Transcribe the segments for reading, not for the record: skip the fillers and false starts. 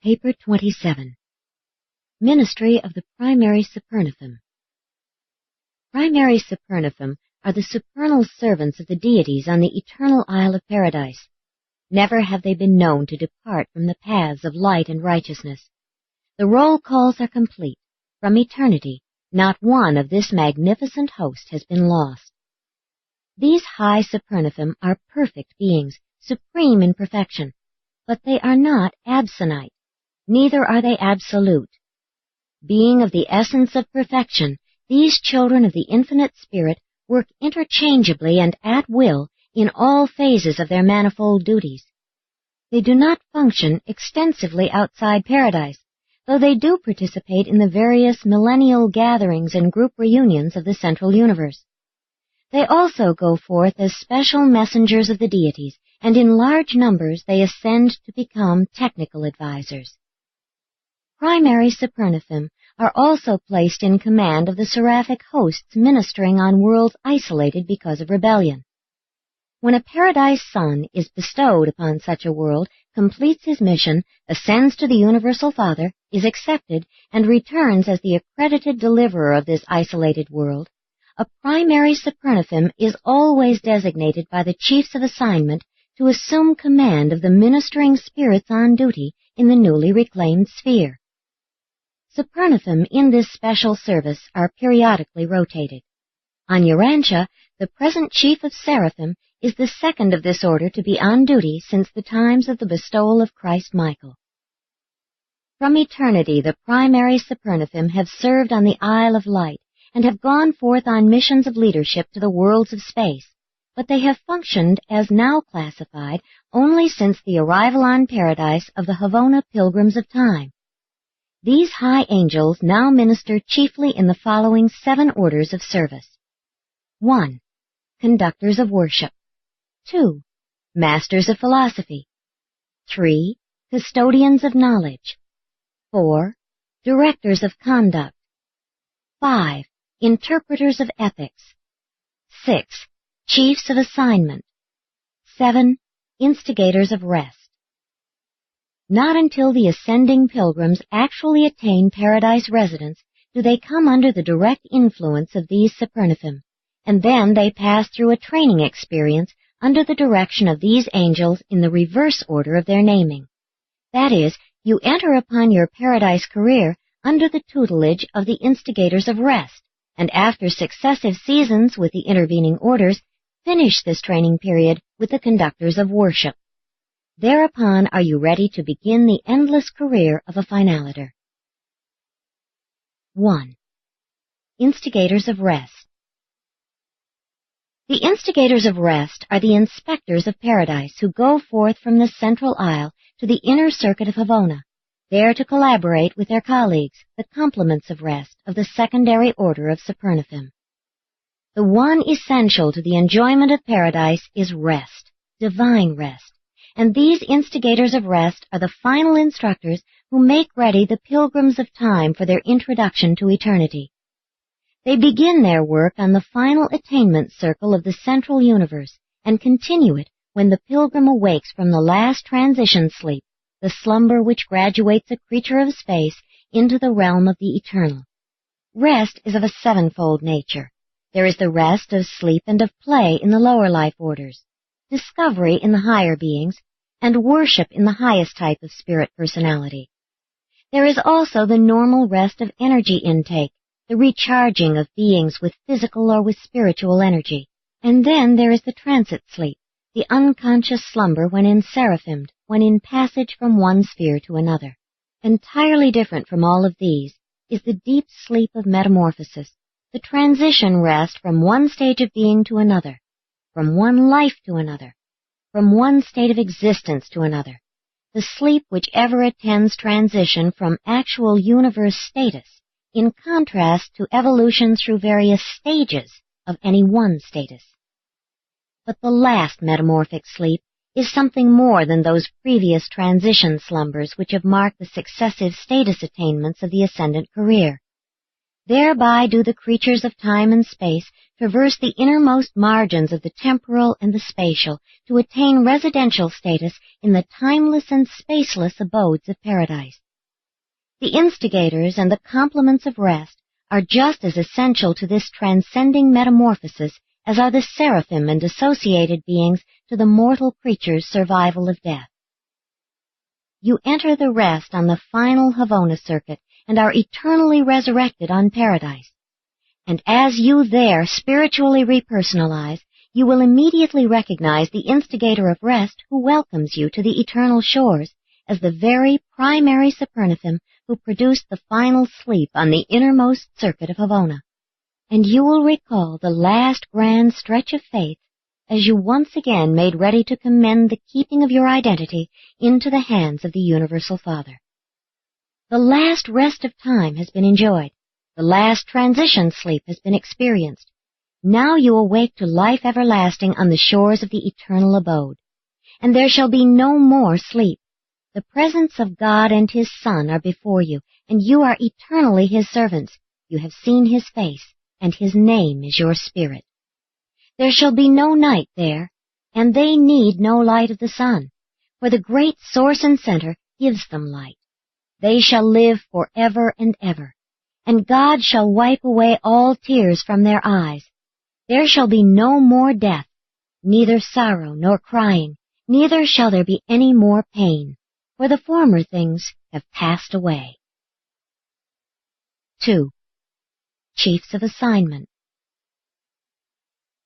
Paper 27. Ministry of the Primary Supernaphim. Primary Supernaphim are the supernal servants of the deities on the eternal Isle of Paradise. Never have they been known to depart from the paths of light and righteousness. The roll calls are complete. From eternity, not one of this magnificent host has been lost. These high Supernaphim are perfect beings, supreme in perfection, but they are not absonite, neither are they absolute. Being of the essence of perfection, these children of the infinite spirit work interchangeably and at will in all phases of their manifold duties. They do not function extensively outside paradise, though they do participate in the various millennial gatherings and group reunions of the central universe. They also go forth as special messengers of the deities, and in large numbers they ascend to become technical advisors. Primary Supernaphim are also placed in command of the seraphic hosts ministering on worlds isolated because of rebellion. When a paradise son is bestowed upon such a world, completes his mission, ascends to the Universal Father, is accepted, and returns as the accredited deliverer of this isolated world, a primary Supernaphim is always designated by the chiefs of assignment to assume command of the ministering spirits on duty in the newly reclaimed sphere. Supernaphim in this special service are periodically rotated. On Urantia, the present chief of Seraphim is the second of this order to be on duty since the times of the bestowal of Christ Michael. From eternity, the primary Supernaphim have served on the Isle of Light and have gone forth on missions of leadership to the worlds of space, but they have functioned as now classified only since the arrival on Paradise of the Havona Pilgrims of Time. These high angels now minister chiefly in the following 7 orders of service. 1. Conductors of worship. 2. Masters of philosophy. 3. Custodians of knowledge. 4. Directors of conduct. 5. Interpreters of ethics. 6. Chiefs of assignment. 7. Instigators of rest. Not until the ascending pilgrims actually attain paradise residence do they come under the direct influence of these Supernaphim, and then they pass through a training experience under the direction of these angels in the reverse order of their naming. That is, you enter upon your paradise career under the tutelage of the Instigators of Rest, and after successive seasons with the intervening orders, finish this training period with the conductors of worship. Thereupon are you ready to begin the endless career of a finaliter. 1. Instigators of Rest. The Instigators of Rest are the inspectors of paradise who go forth from the central isle to the inner circuit of Havona, there to collaborate with their colleagues, the complements of rest of the secondary order of Supernaphim. The one essential to the enjoyment of paradise is rest, divine rest, and these Instigators of Rest are the final instructors who make ready the pilgrims of time for their introduction to eternity. They begin their work on the final attainment circle of the central universe and continue it when the pilgrim awakes from the last transition sleep, the slumber which graduates a creature of space into the realm of the eternal. Rest is of a 7-fold nature. There is the rest of sleep and of play in the lower life orders, discovery in the higher beings, and worship in the highest type of spirit personality. There is also the normal rest of energy intake, the recharging of beings with physical or with spiritual energy. And then there is the transit sleep, the unconscious slumber when enseraphimed, when in passage from one sphere to another. Entirely different from all of these is the deep sleep of metamorphosis, the transition rest from one stage of being to another, from one life to another, from one state of existence to another, the sleep which ever attends transition from actual universe status, in contrast to evolution through various stages of any one status. But the last metamorphic sleep is something more than those previous transition slumbers which have marked the successive status attainments of the ascendant career. Thereby do the creatures of time and space traverse the innermost margins of the temporal and the spatial to attain residential status in the timeless and spaceless abodes of paradise. The instigators and the complements of rest are just as essential to this transcending metamorphosis as are the seraphim and associated beings to the mortal creature's survival of death. You enter the rest on the final Havona circuit and are eternally resurrected on paradise. And as you there spiritually repersonalize, you will immediately recognize the instigator of rest who welcomes you to the eternal shores as the very primary Supernaphim who produced the final sleep on the innermost circuit of Havona. And you will recall the last grand stretch of faith as you once again made ready to commend the keeping of your identity into the hands of the Universal Father. The last rest of time has been enjoyed. The last transition sleep has been experienced. Now you awake to life everlasting on the shores of the eternal abode. And there shall be no more sleep. The presence of God and His Son are before you, and you are eternally His servants. You have seen His face, and His name is your spirit. There shall be no night there, and they need no light of the sun, for the great source and center gives them light. They shall live forever and ever, and God shall wipe away all tears from their eyes. There shall be no more death, neither sorrow nor crying, neither shall there be any more pain, for the former things have passed away. 2. Chiefs of Assignment.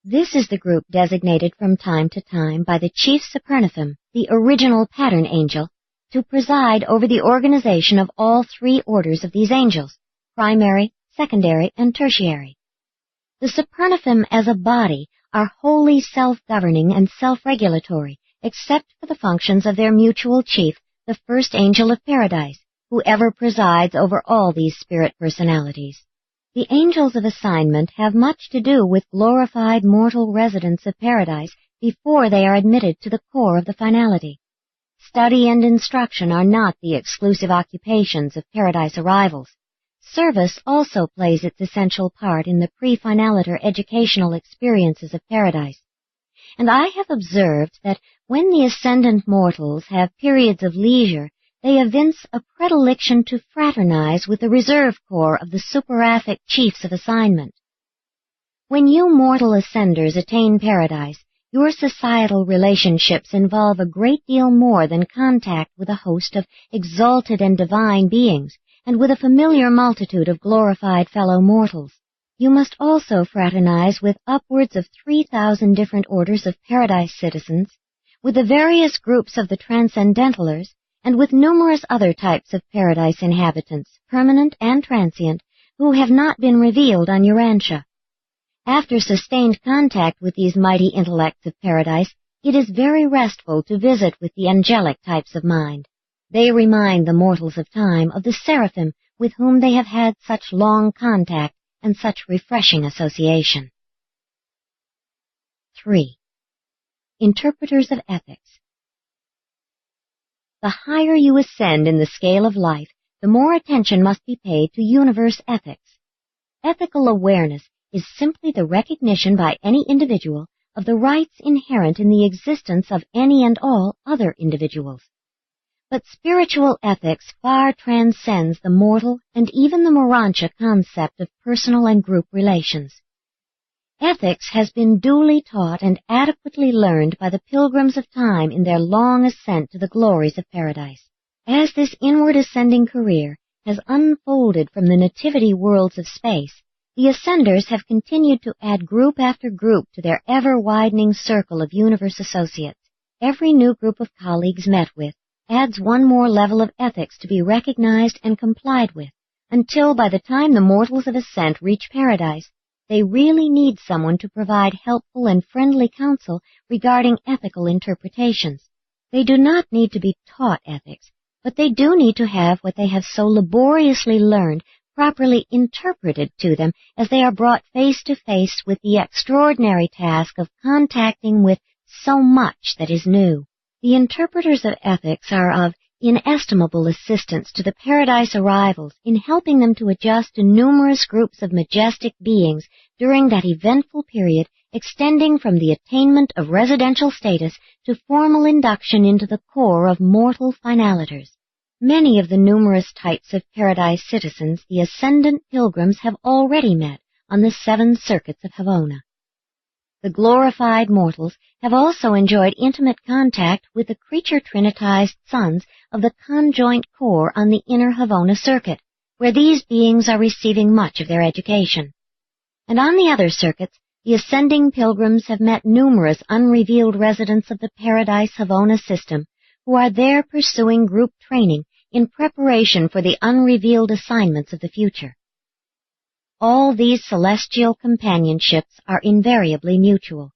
This is the group designated from time to time by the Chief Supernaphim, the original pattern angel, to preside over the organization of all three orders of these angels, primary, secondary, and tertiary. The Supernaphim as a body are wholly self-governing and self-regulatory, except for the functions of their mutual chief, the first angel of paradise, who ever presides over all these spirit personalities. The angels of assignment have much to do with glorified mortal residents of paradise before they are admitted to the core of the finality. Study and instruction are not the exclusive occupations of paradise arrivals. Service also plays its essential part in the pre-finaliter educational experiences of paradise. And I have observed that when the ascendant mortals have periods of leisure, they evince a predilection to fraternize with the reserve corps of the superaphic chiefs of assignment. When you mortal ascenders attain paradise, your societal relationships involve a great deal more than contact with a host of exalted and divine beings, and with a familiar multitude of glorified fellow mortals. You must also fraternize with upwards of 3,000 different orders of paradise citizens, with the various groups of the transcendentalers, and with numerous other types of paradise inhabitants, permanent and transient, who have not been revealed on Urantia. After sustained contact with these mighty intellects of paradise, it is very restful to visit with the angelic types of mind. They remind the mortals of time of the seraphim with whom they have had such long contact and such refreshing association. 3. Interpreters of Ethics. The higher you ascend in the scale of life, the more attention must be paid to universe ethics. Ethical awareness is simply the recognition by any individual of the rights inherent in the existence of any and all other individuals. But spiritual ethics far transcends the mortal and even the Urantia concept of personal and group relations. Ethics has been duly taught and adequately learned by the pilgrims of time in their long ascent to the glories of paradise. As this inward ascending career has unfolded from the nativity worlds of space, the ascenders have continued to add group after group to their ever-widening circle of universe associates. Every new group of colleagues met with adds one more level of ethics to be recognized and complied with, until by the time the mortals of ascent reach paradise, they really need someone to provide helpful and friendly counsel regarding ethical interpretations. They do not need to be taught ethics, but they do need to have what they have so laboriously learned properly interpreted to them as they are brought face to face with the extraordinary task of contacting with so much that is new. The interpreters of ethics are of inestimable assistance to the Paradise arrivals in helping them to adjust to numerous groups of majestic beings during that eventful period extending from the attainment of residential status to formal induction into the core of mortal finaliters. Many of the numerous types of Paradise citizens the ascendant pilgrims have already met on the 7 circuits of Havona. The glorified mortals have also enjoyed intimate contact with the creature-trinitized sons of the conjoint core on the inner Havona circuit, where these beings are receiving much of their education. And on the other circuits, the ascending pilgrims have met numerous unrevealed residents of the Paradise Havona system who are there pursuing group training in preparation for the unrevealed assignments of the future. All these celestial companionships are invariably mutual.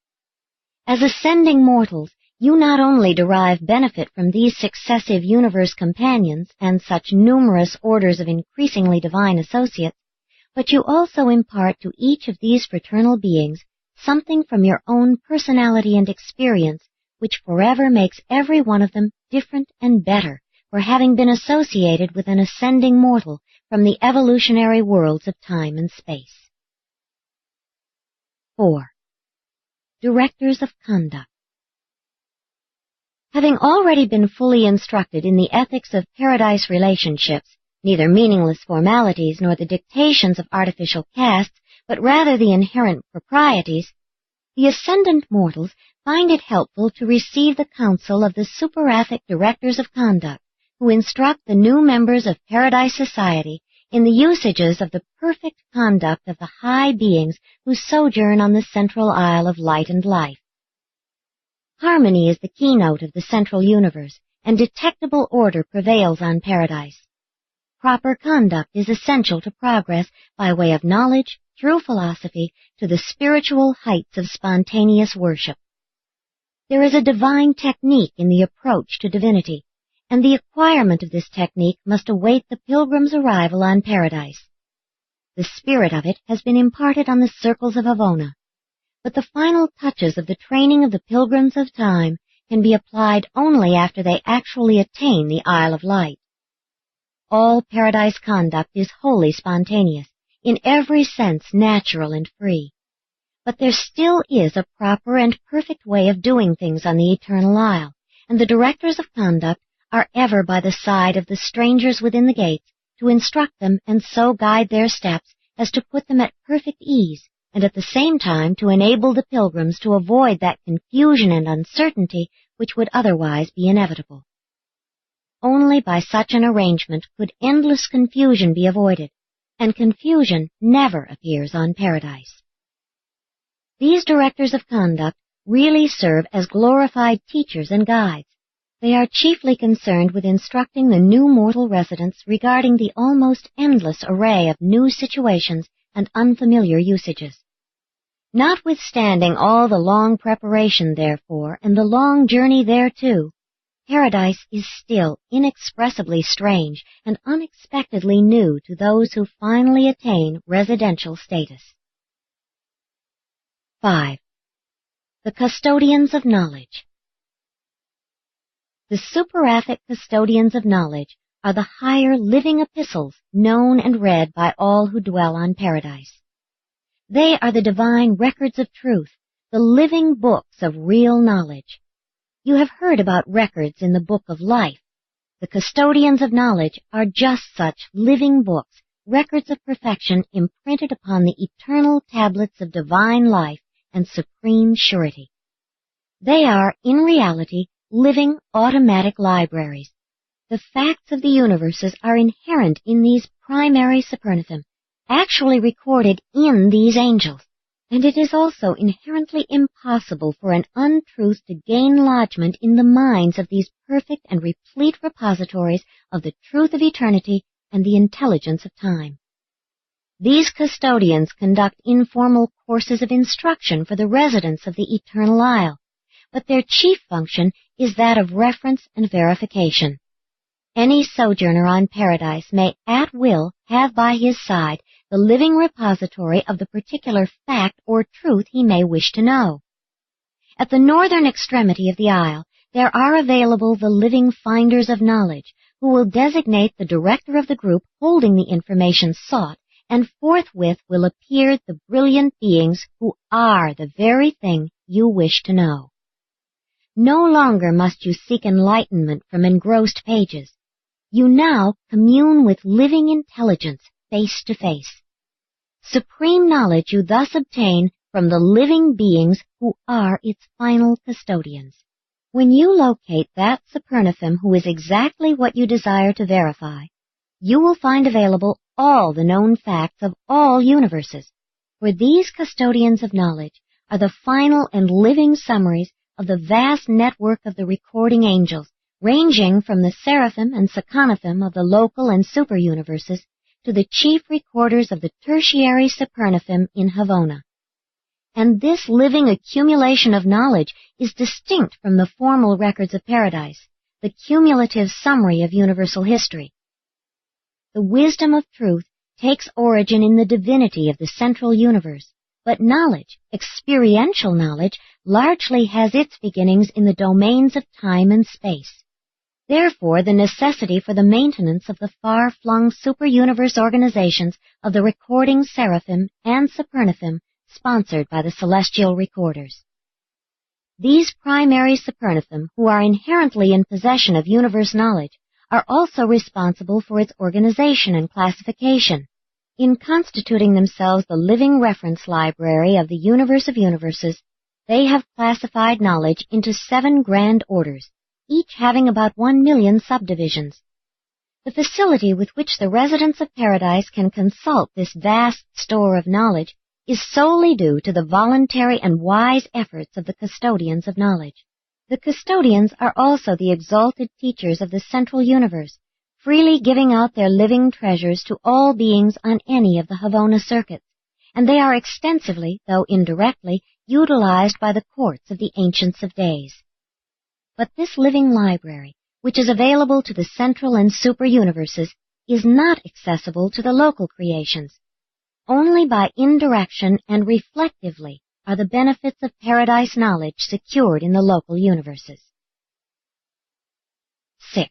As ascending mortals, you not only derive benefit from these successive universe companions and such numerous orders of increasingly divine associates, but you also impart to each of these fraternal beings something from your own personality and experience which forever makes every one of them different and better for having been associated with an ascending mortal from the evolutionary worlds of time and space. 4. Directors of Conduct. Having already been fully instructed in the ethics of Paradise relationships, neither meaningless formalities nor the dictations of artificial castes, but rather the inherent proprieties, the ascendant mortals find it helpful to receive the counsel of the Supernaphim Directors of Conduct, who instruct the new members of Paradise Society in the usages of the perfect conduct of the high beings who sojourn on the central isle of light and life. Harmony is the keynote of the central universe, and detectable order prevails on Paradise. Proper conduct is essential to progress by way of knowledge, through philosophy, to the spiritual heights of spontaneous worship. There is a divine technique in the approach to divinity, and the acquirement of this technique must await the pilgrim's arrival on Paradise. The spirit of it has been imparted on the circles of Havona, but the final touches of the training of the pilgrims of time can be applied only after they actually attain the Isle of Light. All Paradise conduct is wholly spontaneous, in every sense natural and free. But there still is a proper and perfect way of doing things on the Eternal Isle, and the Directors of Conduct are ever by the side of the strangers within the gates to instruct them and so guide their steps as to put them at perfect ease, and at the same time to enable the pilgrims to avoid that confusion and uncertainty which would otherwise be inevitable. Only by such an arrangement could endless confusion be avoided, and confusion never appears on Paradise. These Directors of Conduct really serve as glorified teachers and guides. They are chiefly concerned with instructing the new mortal residents regarding the almost endless array of new situations and unfamiliar usages. Notwithstanding all the long preparation, therefore, and the long journey thereto, Paradise is still inexpressibly strange and unexpectedly new to those who finally attain residential status. 5. The Custodians of Knowledge. The Supernaphim Custodians of Knowledge are the higher living epistles known and read by all who dwell on Paradise. They are the divine records of truth, the living books of real knowledge. You have heard about records in the Book of Life. The Custodians of Knowledge are just such living books, records of perfection imprinted upon the eternal tablets of divine life and supreme surety. They are, in reality, living automatic libraries. The facts of the universes are inherent in these primary Supernaphim, actually recorded in these angels, and it is also inherently impossible for an untruth to gain lodgment in the minds of these perfect and replete repositories of the truth of eternity and the intelligence of time. These custodians conduct informal courses of instruction for the residents of the Eternal Isle, but their chief function is that of reference and verification. Any sojourner on Paradise may at will have by his side the living repository of the particular fact or truth he may wish to know. At the northern extremity of the isle, there are available the living finders of knowledge, who will designate the director of the group holding the information sought, and forthwith will appear the brilliant beings who are the very thing you wish to know. No longer must you seek enlightenment from engrossed pages. You now commune with living intelligence face to face. Supreme knowledge you thus obtain from the living beings who are its final custodians. When you locate that Supernaphim who is exactly what you desire to verify, you will find available all the known facts of all universes, for these custodians of knowledge are the final and living summaries of the vast network of the recording angels, ranging from the Seraphim and Supernaphim of the local and superuniverses to the chief recorders of the tertiary Supernaphim in Havona. And this living accumulation of knowledge is distinct from the formal records of paradise, the cumulative summary of universal history. The wisdom of truth takes origin in the divinity of the central universe, but knowledge, experiential knowledge, largely has its beginnings in the domains of time and space. Therefore, the necessity for the maintenance of the far-flung super-universe organizations of the recording Seraphim and Supernaphim sponsored by the celestial recorders. These primary Supernaphim, who are inherently in possession of universe knowledge, are also responsible for its organization and classification. In constituting themselves the living reference library of the universe of universes, they have classified knowledge into 7 grand orders, each having about 1 million subdivisions. The facility with which the residents of paradise can consult this vast store of knowledge is solely due to the voluntary and wise efforts of the custodians of knowledge. The custodians are also the exalted teachers of the central universe, freely giving out their living treasures to all beings on any of the Havona circuits, and they are extensively, though indirectly, utilized by the courts of the Ancients of Days. But this living library, which is available to the central and super-universes, is not accessible to the local creations. Only by indirection and reflectively are the benefits of paradise knowledge secured in the local universes. 6.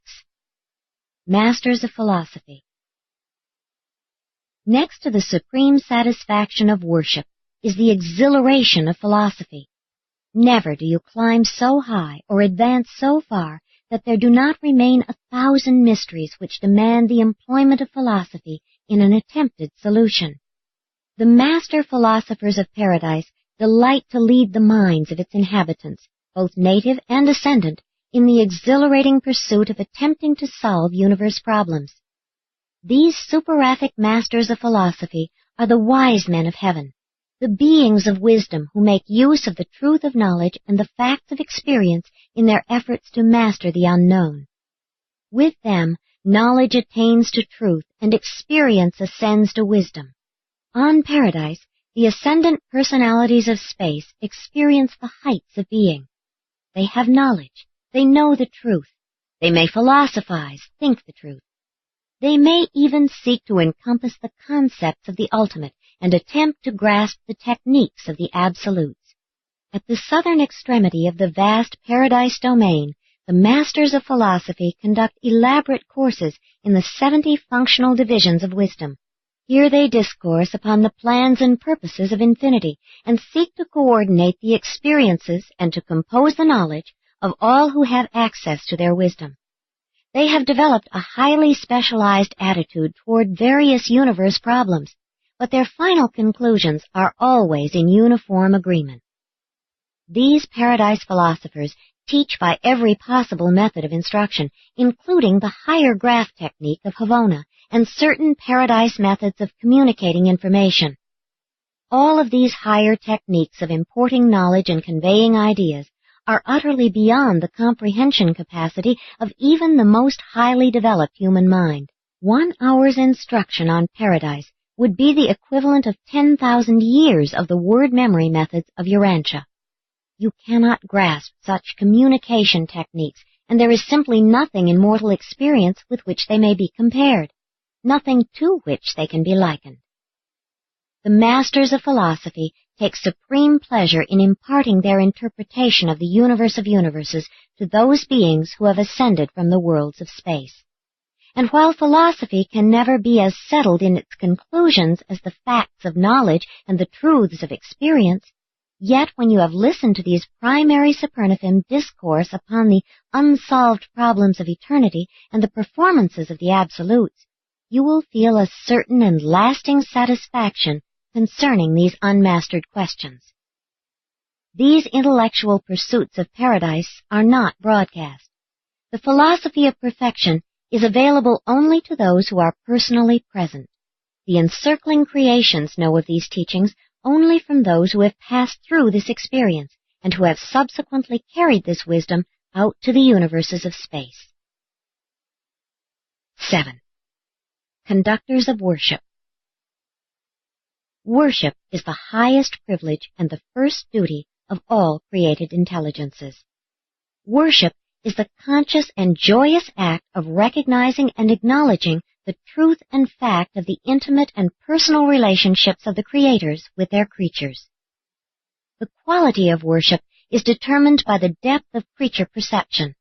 Masters of Philosophy. Next to the supreme satisfaction of worship is the exhilaration of philosophy. Never do you climb so high or advance so far that there do not remain 1,000 mysteries which demand the employment of philosophy in an attempted solution. The master philosophers of paradise delight to lead the minds of its inhabitants, both native and ascendant, in the exhilarating pursuit of attempting to solve universe problems. These superathic masters of philosophy are the wise men of heaven, the beings of wisdom who make use of the truth of knowledge and the facts of experience in their efforts to master the unknown. With them, knowledge attains to truth and experience ascends to wisdom. On paradise, the ascendant personalities of space experience the heights of being. They have knowledge. They know the truth. They may philosophize, think the truth. They may even seek to encompass the concepts of the ultimate and attempt to grasp the techniques of the absolutes. At the southern extremity of the vast paradise domain, the masters of philosophy conduct elaborate courses in the 70 functional divisions of wisdom. Here they discourse upon the plans and purposes of infinity and seek to coordinate the experiences and to compose the knowledge of all who have access to their wisdom. They have developed a highly specialized attitude toward various universe problems, but their final conclusions are always in uniform agreement. These paradise philosophers teach by every possible method of instruction, including the higher graph technique of Havona and certain paradise methods of communicating information. All of these higher techniques of importing knowledge and conveying ideas are utterly beyond the comprehension capacity of even the most highly developed human mind. 1 hour's instruction on paradise would be the equivalent of 10,000 years of the word memory methods of Urantia. You cannot grasp such communication techniques, and there is simply nothing in mortal experience with which they may be compared, nothing to which they can be likened. The masters of philosophy take supreme pleasure in imparting their interpretation of the universe of universes to those beings who have ascended from the worlds of space. And while philosophy can never be as settled in its conclusions as the facts of knowledge and the truths of experience, yet when you have listened to these primary Supernaphim discourse upon the unsolved problems of eternity and the performances of the absolutes, you will feel a certain and lasting satisfaction concerning these unmastered questions. These intellectual pursuits of paradise are not broadcast. The philosophy of perfection is available only to those who are personally present. The encircling creations know of these teachings only from those who have passed through this experience and who have subsequently carried this wisdom out to the universes of space. 7. Conductors of Worship. Worship is the highest privilege and the first duty of all created intelligences. Worship is the conscious and joyous act of recognizing and acknowledging the truth and fact of the intimate and personal relationships of the creators with their creatures. The quality of worship is determined by the depth of creature perception.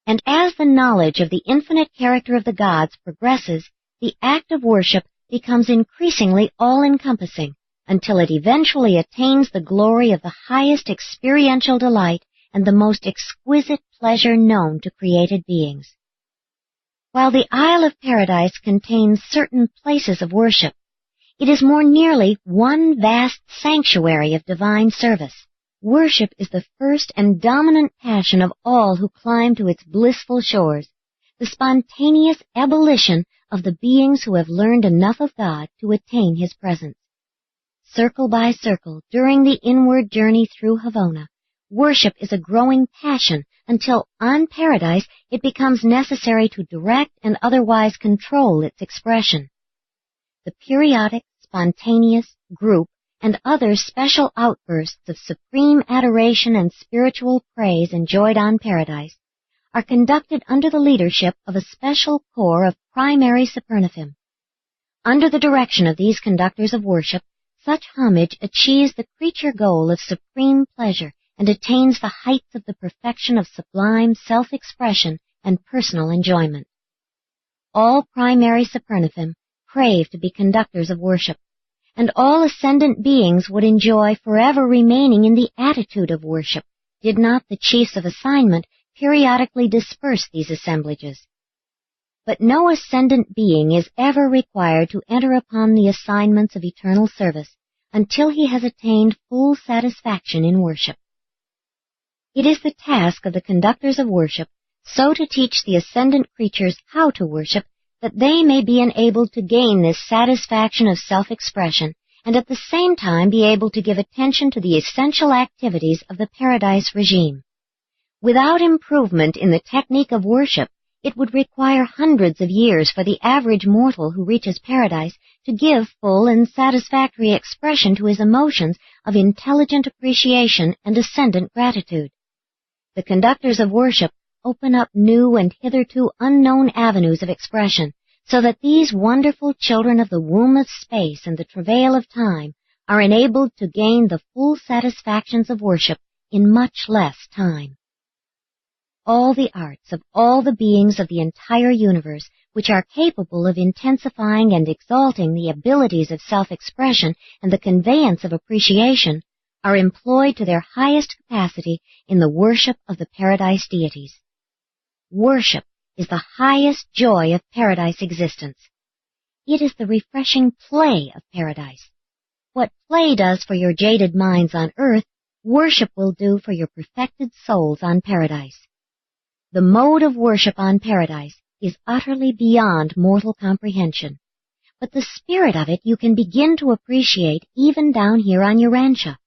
And as the knowledge of the infinite character of the gods progresses, the act of worship becomes increasingly all-encompassing until it eventually attains the glory of the highest experiential delight and the most exquisite pleasure known to created beings. While the Isle of Paradise contains certain places of worship, it is more nearly one vast sanctuary of divine service. Worship is the first and dominant passion of all who climb to its blissful shores, the spontaneous ebullition of the beings who have learned enough of God to attain His presence. Circle by circle, during the inward journey through Havona, worship is a growing passion until, on Paradise, it becomes necessary to direct and otherwise control its expression. The periodic, spontaneous, group, and other special outbursts of supreme adoration and spiritual praise enjoyed on Paradise are conducted under the leadership of a special corps of primary Supernaphim. Under the direction of these conductors of worship, such homage achieves the creature goal of supreme pleasure and attains the heights of the perfection of sublime self-expression and personal enjoyment. All primary Supernaphim crave to be conductors of worship, and all ascendant beings would enjoy forever remaining in the attitude of worship, did not the chiefs of assignment periodically disperse these assemblages. But no ascendant being is ever required to enter upon the assignments of eternal service until he has attained full satisfaction in worship. It is the task of the conductors of worship so to teach the ascendant creatures how to worship that they may be enabled to gain this satisfaction of self-expression and at the same time be able to give attention to the essential activities of the Paradise regime. Without improvement in the technique of worship, it would require hundreds of years for the average mortal who reaches Paradise to give full and satisfactory expression to his emotions of intelligent appreciation and ascendant gratitude. The conductors of worship open up new and hitherto unknown avenues of expression, so that these wonderful children of the womb of space and the travail of time are enabled to gain the full satisfactions of worship in much less time. All the arts of all the beings of the entire universe which are capable of intensifying and exalting the abilities of self-expression and the conveyance of appreciation are employed to their highest capacity in the worship of the Paradise deities. Worship is the highest joy of Paradise existence. It is the refreshing play of Paradise. What play does for your jaded minds on earth, worship will do for your perfected souls on Paradise. The mode of worship on Paradise is utterly beyond mortal comprehension, but the spirit of it you can begin to appreciate even down here on Urantia,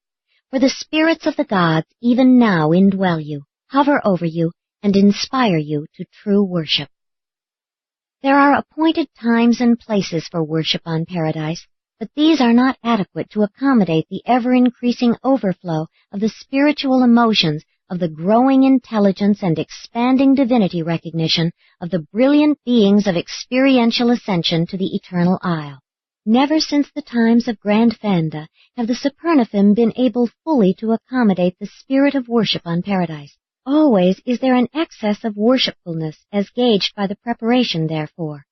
for the spirits of the gods even now indwell you, hover over you, and inspire you to true worship. There are appointed times and places for worship on Paradise, but these are not adequate to accommodate the ever-increasing overflow of the spiritual emotions of the growing intelligence and expanding divinity recognition of the brilliant beings of experiential ascension to the eternal isle. Never since the times of Grand Panda have the Supernaphim been able fully to accommodate the spirit of worship on Paradise. Always is there an excess of worshipfulness as gauged by the preparation therefor.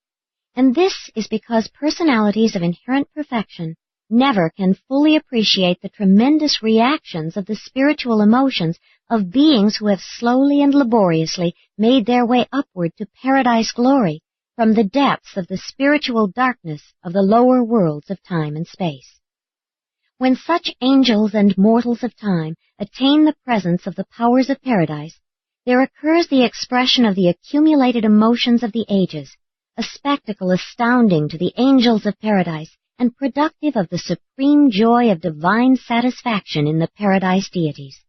And this is because personalities of inherent perfection never can fully appreciate the tremendous reactions of the spiritual emotions of beings who have slowly and laboriously made their way upward to Paradise glory from the depths of the spiritual darkness of the lower worlds of time and space. When such angels and mortals of time attain the presence of the powers of Paradise, there occurs the expression of the accumulated emotions of the ages, a spectacle astounding to the angels of Paradise and productive of the supreme joy of divine satisfaction in the Paradise deities.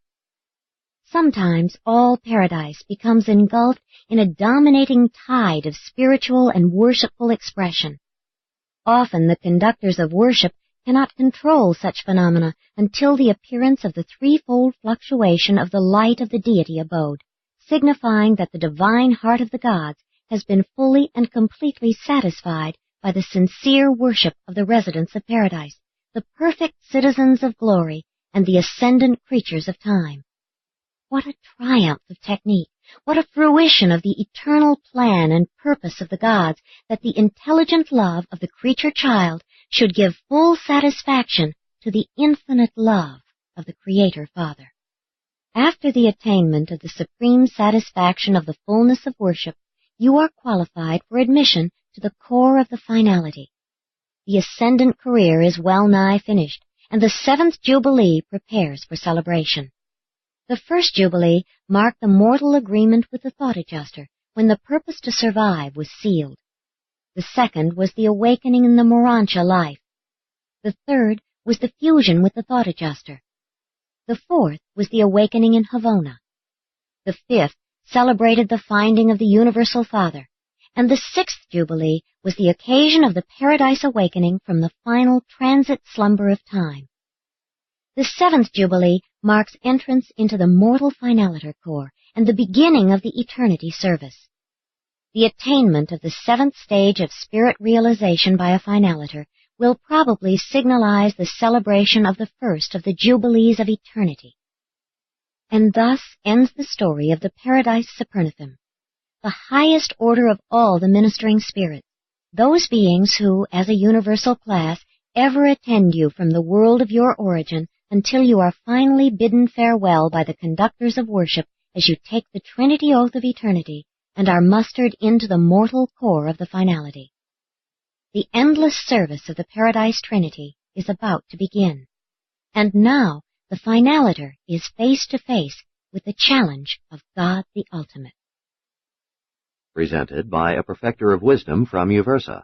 Sometimes all Paradise becomes engulfed in a dominating tide of spiritual and worshipful expression. Often the conductors of worship cannot control such phenomena until the appearance of the threefold fluctuation of the light of the deity abode, signifying that the divine heart of the gods has been fully and completely satisfied by the sincere worship of the residents of Paradise, the perfect citizens of glory, and the ascendant creatures of time. What a triumph of technique! What a fruition of the eternal plan and purpose of the gods that the intelligent love of the creature child should give full satisfaction to the infinite love of the Creator Father. After the attainment of the supreme satisfaction of the fullness of worship, you are qualified for admission to the core of the finality. The ascendant career is well nigh finished, and the seventh Jubilee prepares for celebration. The first Jubilee marked the mortal agreement with the thought adjuster when the purpose to survive was sealed. The second was the awakening in the Urantia life. The third was the fusion with the thought adjuster. The fourth was the awakening in Havona. The fifth celebrated the finding of the Universal Father, and the sixth Jubilee was the occasion of the Paradise awakening from the final transit slumber of time. The seventh Jubilee marks entrance into the mortal finaliter core and the beginning of the eternity service. The attainment of the seventh stage of spirit realization by a finaliter will probably signalize the celebration of the first of the Jubilees of eternity. And thus ends the story of the Paradise Supernaphim, the highest order of all the ministering spirits, those beings who, as a universal class, ever attend you from the world of your origin until you are finally bidden farewell by the conductors of worship as you take the Trinity Oath of Eternity and are mustered into the mortal core of the finality. The endless service of the Paradise Trinity is about to begin, and now the finaliter is face to face with the challenge of God the Ultimate. Presented by a Perfecter of Wisdom from Uversa.